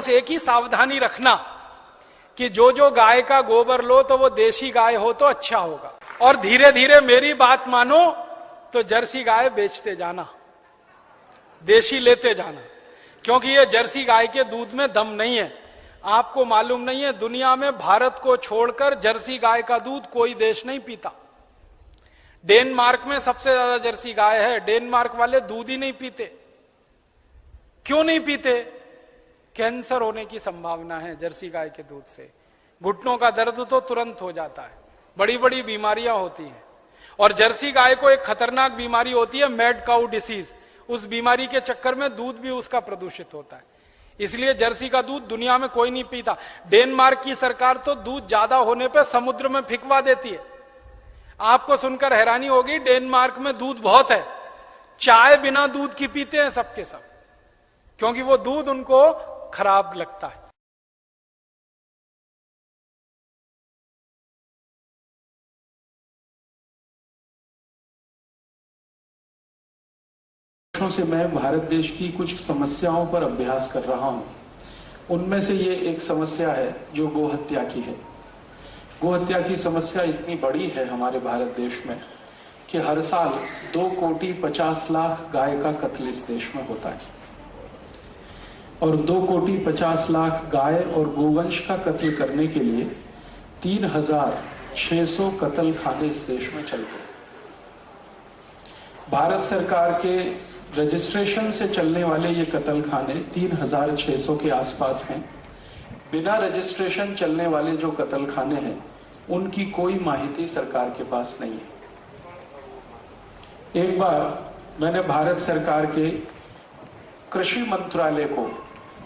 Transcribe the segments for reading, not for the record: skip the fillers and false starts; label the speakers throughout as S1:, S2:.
S1: बस एक ही सावधानी रखना कि जो गाय का गोबर लो तो वो देशी गाय हो तो अच्छा होगा, और धीरे धीरे मेरी बात मानो तो जर्सी गाय बेचते जाना, देशी लेते जाना, क्योंकि ये जर्सी गाय के दूध में दम नहीं है। आपको मालूम नहीं है, दुनिया में भारत को छोड़कर जर्सी गाय का दूध कोई देश नहीं पीता। डेनमार्क में सबसे ज्यादा जर्सी गाय है, डेनमार्क वाले दूध ही नहीं पीते। क्यों नहीं पीते? कैंसर होने की संभावना है जर्सी गाय के दूध से, घुटनों का दर्द तो तुरंत हो जाता है, बड़ी बड़ी बीमारियां होती हैं। और जर्सी गाय को एक खतरनाक बीमारी होती है, मैड काउ डिसीज, उस बीमारी के चक्कर में दूध भी उसका प्रदूषित होता है, इसलिए जर्सी का दूध दुनिया में कोई नहीं पीता। डेनमार्क की सरकार तो दूध ज्यादा होने पर समुद्र में फेंकवा देती है। आपको सुनकर हैरानी होगी, डेनमार्क में दूध बहुत है, चाय बिना दूध की पीते हैं सबके सब, क्योंकि वो दूध उनको खराब लगता है।
S2: से मैं भारत देश की कुछ समस्याओं पर अभ्यास कर रहा हूं। उनमें से ये एक समस्या है जो गोहत्या की है। गोहत्या की समस्या इतनी बड़ी है हमारे भारत देश में कि हर साल 2,50,00,000 गाय का कत्ल इस देश में होता है, और 2,50,00,000 गाय और गोवंश का कत्ल करने के लिए 3,600 कत्ल खाने इस देश में चलते हैं। भारत सरकार के रजिस्ट्रेशन से चलने वाले ये कत्ल खाने 3,600 के आसपास हैं। बिना रजिस्ट्रेशन चलने वाले जो कत्ल खाने हैं उनकी कोई माहिती सरकार के पास नहीं है। एक बार मैंने भारत सरकार के कृषि मंत्रालय को,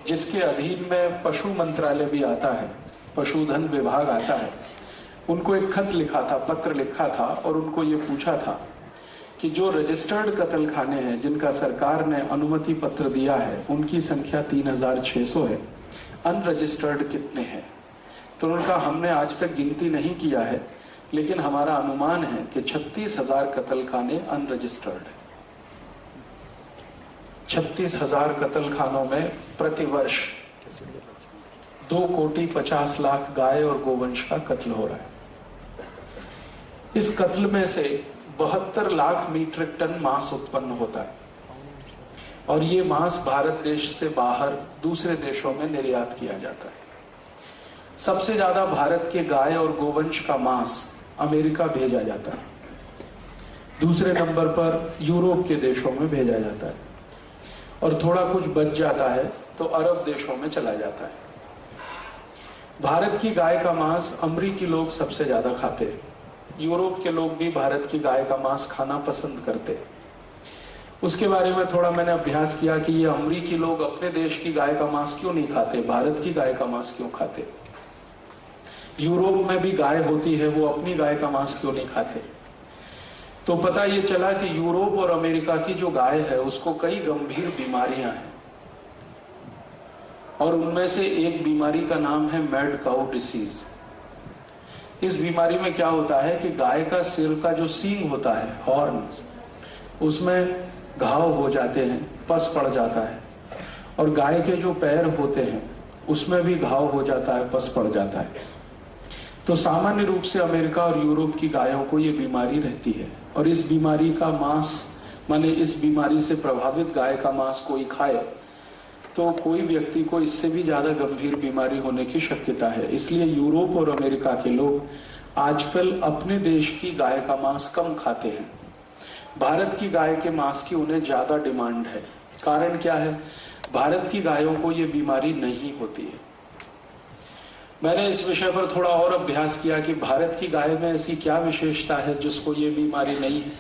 S2: जिसके अधीन में पशु मंत्रालय भी आता है, पशुधन विभाग आता है, उनको एक खत लिखा था, पत्र लिखा था, और उनको ये पूछा था कि जो रजिस्टर्ड कत्ल खाने हैं जिनका सरकार ने अनुमति पत्र दिया है उनकी संख्या 3,600 है, अनरजिस्टर्ड कितने हैं? तो उनका हमने आज तक गिनती नहीं किया है, लेकिन हमारा अनुमान है कि 36,000 कत्ल खाने अनरजिस्टर्ड है। 36,000 कत्ल खानों में प्रतिवर्ष 2,50,00,000 गाय और गोवंश का कत्ल हो रहा है। इस कत्ल में से 72 लाख मीट्रिक टन मांस उत्पन्न होता है, और ये मांस भारत देश से बाहर दूसरे देशों में निर्यात किया जाता है। सबसे ज्यादा भारत के गाय और गोवंश का मांस अमेरिका भेजा जाता है, दूसरे नंबर पर यूरोप के देशों में भेजा जाता है, और थोड़ा कुछ बच जाता है तो अरब देशों में चला जाता है। भारत की गाय का मांस अमरीकी लोग सबसे ज्यादा खाते हैं, यूरोप के लोग भी भारत की गाय का मांस खाना पसंद करते हैं। उसके बारे में थोड़ा मैंने अभ्यास किया कि ये अमरीकी लोग अपने देश की गाय का मांस क्यों नहीं खाते, भारत की गाय का मांस क्यों खाते। यूरोप में भी गाय होती है, वो अपनी गाय का मांस क्यों नहीं खाते। तो पता ये चला कि यूरोप और अमेरिका की जो गाय है उसको कई गंभीर बीमारियां हैं, और उनमें से एक बीमारी का नाम है मैड काउ डिसीज। इस बीमारी में क्या होता है कि गाय का सिर का जो सींग होता है, हॉर्न, उसमें घाव हो जाते हैं, पस पड़ जाता है, और गाय के जो पैर होते हैं उसमें भी घाव हो जाता है, पस पड़ जाता है। तो सामान्य रूप से अमेरिका और यूरोप की गायों को ये बीमारी रहती है, और इस बीमारी का मांस, माने इस बीमारी से प्रभावित गाय का मांस कोई खाए तो कोई व्यक्ति को इससे भी ज्यादा गंभीर बीमारी होने की शक्यता है। इसलिए यूरोप और अमेरिका के लोग आजकल अपने देश की गाय का मांस कम खाते हैं। भारत की गाय के मांस की उन्हें ज्यादा डिमांड है। कारण क्या है? भारत की गायों को यह बीमारी नहीं होती है। मैंने इस विषय पर थोड़ा और अभ्यास किया कि भारत की गाय में ऐसी क्या विशेषता है जिसको ये बीमारी नहीं है,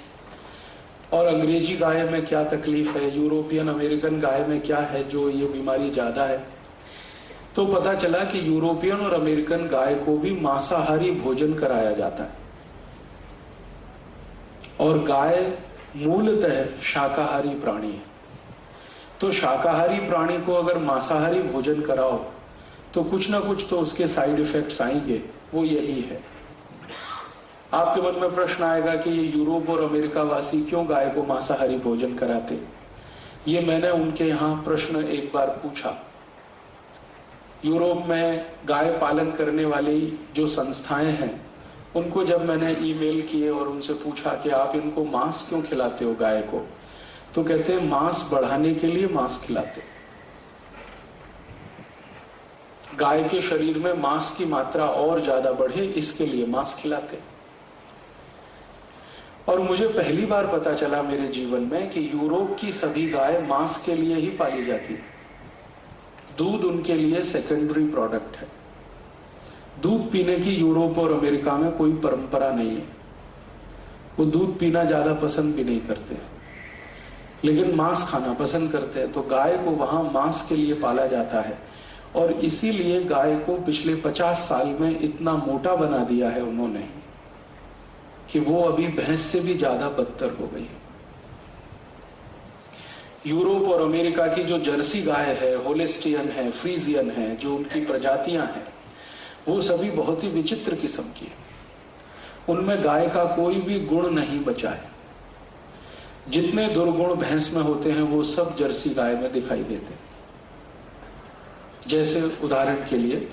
S2: और अंग्रेजी गाय में क्या तकलीफ है, यूरोपियन अमेरिकन गाय में क्या है जो ये बीमारी ज्यादा है। तो पता चला कि यूरोपियन और अमेरिकन गाय को भी मांसाहारी भोजन कराया जाता है, और गाय मूलतः शाकाहारी प्राणी है। तो शाकाहारी प्राणी को अगर मांसाहारी भोजन कराओ तो कुछ ना कुछ तो उसके साइड इफेक्ट्स आएंगे, वो यही है। आपके मन में प्रश्न आएगा कि ये यूरोप और अमेरिका वासी क्यों गाय को मांसाहारी भोजन कराते। ये मैंने उनके यहां प्रश्न एक बार पूछा, यूरोप में गाय पालन करने वाली जो संस्थाएं हैं, उनको जब मैंने ईमेल किए और उनसे पूछा कि आप इनको मांस क्यों खिलाते हो गाय को, तो कहते हैं मांस बढ़ाने के लिए मांस खिलाते। गाय के शरीर में मांस की मात्रा और ज्यादा बढ़े, इसके लिए मांस खिलाते। और मुझे पहली बार पता चला मेरे जीवन में कि यूरोप की सभी गाय मांस के लिए ही पाली जाती है। दूध उनके लिए सेकेंडरी प्रोडक्ट है। दूध पीने की यूरोप और अमेरिका में कोई परंपरा नहीं है, वो दूध पीना ज्यादा पसंद भी नहीं करते, लेकिन मांस खाना पसंद करते हैं। तो गाय को वहां मांस के लिए पाला जाता है, और इसीलिए गाय को पिछले 50 साल में इतना मोटा बना दिया है उन्होंने कि वो अभी भैंस से भी ज्यादा बदतर हो गई है। यूरोप और अमेरिका की जो जर्सी गाय है, होलिस्टियन है, फ्रीजियन है, जो उनकी प्रजातियां हैं, वो सभी बहुत ही विचित्र किस्म की है। उनमें गाय का कोई भी गुण नहीं बचा है। जितने दुर्गुण भैंस में होते हैं वो सब जर्सी गाय में दिखाई देते हैं। जैसे उदाहरण के लिए,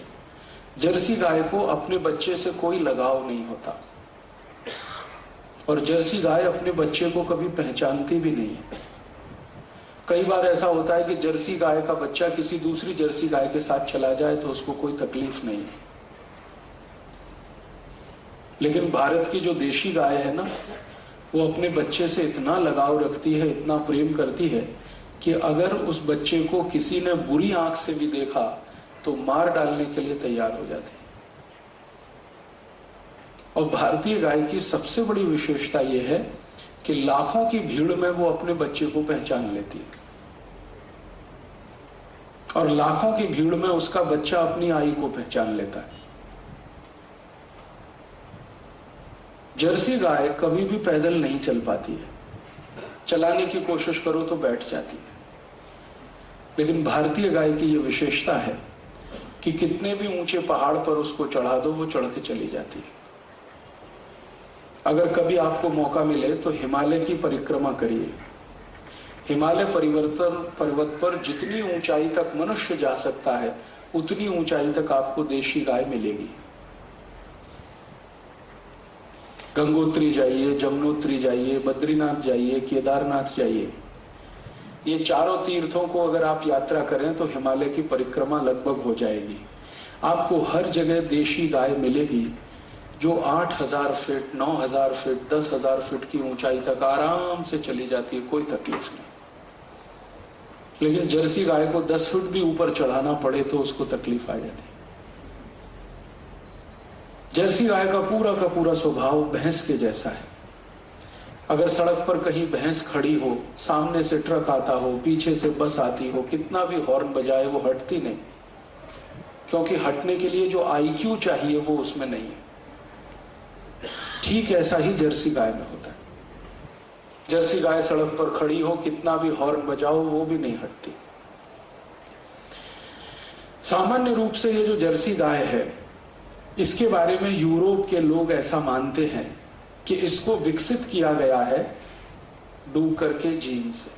S2: जर्सी गाय को अपने बच्चे से कोई लगाव नहीं होता, और जर्सी गाय अपने बच्चे को कभी पहचानती भी नहीं है। कई बार ऐसा होता है कि जर्सी गाय का बच्चा किसी दूसरी जर्सी गाय के साथ चला जाए तो उसको कोई तकलीफ नहीं है, लेकिन भारत की जो देशी गाय है ना, वो अपने बच्चे से इतना लगाव रखती है, इतना प्रेम करती है कि अगर उस बच्चे को किसी ने बुरी आंख से भी देखा तो मार डालने के लिए तैयार हो जाती है। और भारतीय गाय की सबसे बड़ी विशेषता यह है कि लाखों की भीड़ में वो अपने बच्चे को पहचान लेती है, और लाखों की भीड़ में उसका बच्चा अपनी आई को पहचान लेता है। जर्सी गाय कभी भी पैदल नहीं चल पाती है, चलाने की कोशिश करो तो बैठ जाती है। लेकिन भारतीय गाय की यह विशेषता है कि कितने भी ऊंचे पहाड़ पर उसको चढ़ा दो, वो चढ़ के चली जाती है। अगर कभी आपको मौका मिले तो हिमालय की परिक्रमा करिए। हिमालय पर्वत पर जितनी ऊंचाई तक मनुष्य जा सकता है, उतनी ऊंचाई तक आपको देशी गाय मिलेगी। गंगोत्री जाइए, जमुनोत्री जाइए, बद्रीनाथ जाइए, केदारनाथ जाइए, ये चारों तीर्थों को अगर आप यात्रा करें तो हिमालय की परिक्रमा लगभग हो जाएगी। आपको हर जगह देशी गाय मिलेगी जो 8000 फीट, 9000 फीट, 10,000 फीट की ऊंचाई तक आराम से चली जाती है, कोई तकलीफ नहीं। लेकिन जर्सी गाय को 10 फीट भी ऊपर चढ़ाना पड़े तो उसको तकलीफ आ जाती है। जर्सी गाय का पूरा स्वभाव भैंस के जैसा है। अगर सड़क पर कहीं भैंस खड़ी हो, सामने से ट्रक आता हो, पीछे से बस आती हो, कितना भी हॉर्न बजाए वो हटती नहीं, क्योंकि हटने के लिए जो IQ चाहिए वो उसमें नहीं है। ठीक ऐसा ही जर्सी गाय में होता है। जर्सी गाय सड़क पर खड़ी हो, कितना भी हॉर्न बजाओ, वो भी नहीं हटती। सामान्य रूप से ये जो जर्सी गाय है, इसके बारे में यूरोप के लोग ऐसा मानते हैं कि इसको विकसित किया गया है डूकर के जीन से,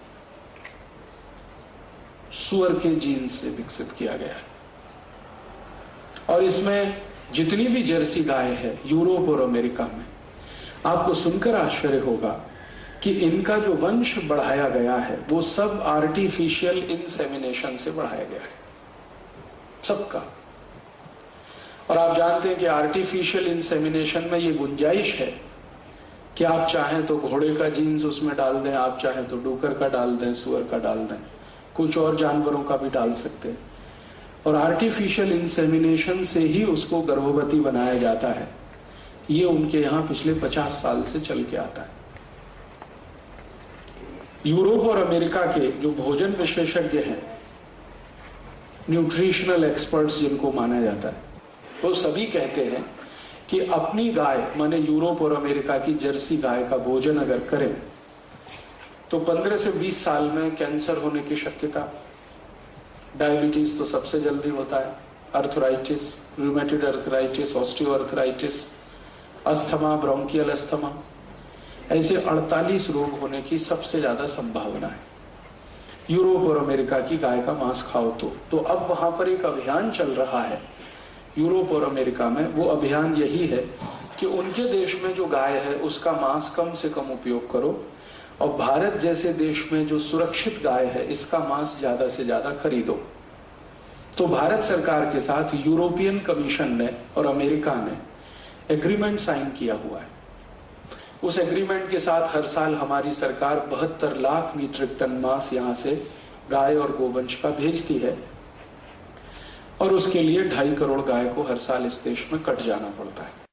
S2: सुअर के जीन से विकसित किया गया है। और इसमें जितनी भी जर्सी गाय है यूरोप और अमेरिका में, आपको सुनकर आश्चर्य होगा कि इनका जो वंश बढ़ाया गया है वो सब आर्टिफिशियल इंसेमिनेशन से बढ़ाया गया है, सबका। और आप जानते हैं कि आर्टिफिशियल इंसेमिनेशन में ये गुंजाइश है कि आप चाहें तो घोड़े का जीन्स उसमें डाल दें, आप चाहें तो डूकर का डाल दें, सुअर का डाल दें, कुछ और जानवरों का भी डाल सकते हैं। और आर्टिफिशियल इंसेमिनेशन से ही उसको गर्भवती बनाया जाता है। ये उनके यहां पिछले 50 साल से चल के आता है। यूरोप और अमेरिका के जो भोजन विशेषज्ञ हैं, न्यूट्रिशनल एक्सपर्ट्स जिनको माना जाता है, वो सभी कहते हैं कि अपनी गाय, माने यूरोप और अमेरिका की जर्सी गाय का भोजन अगर करें तो 15 से 20 साल में कैंसर होने की शक्यता, डायबिटीज तो सबसे जल्दी होता है, arthritis, rheumatoid arthritis, osteoarthritis, asthma, bronchial asthma, ऐसे 48 रोग होने की सबसे ज्यादा संभावना है। यूरोप और अमेरिका की गाय का मांस खाओ तो अब वहां पर एक अभियान चल रहा है यूरोप और अमेरिका में। वो अभियान यही है कि उनके देश में जो गाय है उसका मांस कम से कम उपयोग करो, और भारत जैसे देश में जो सुरक्षित गाय है इसका मांस ज्यादा से ज्यादा खरीदो। तो भारत सरकार के साथ यूरोपियन कमीशन ने और अमेरिका ने एग्रीमेंट साइन किया हुआ है। उस एग्रीमेंट के साथ हर साल हमारी सरकार 72 लाख मीट्रिक टन मांस यहां से गाय और गोवंश का भेजती है, और उसके लिए 2.5 करोड़ गाय को हर साल इस देश में कट जाना पड़ता है।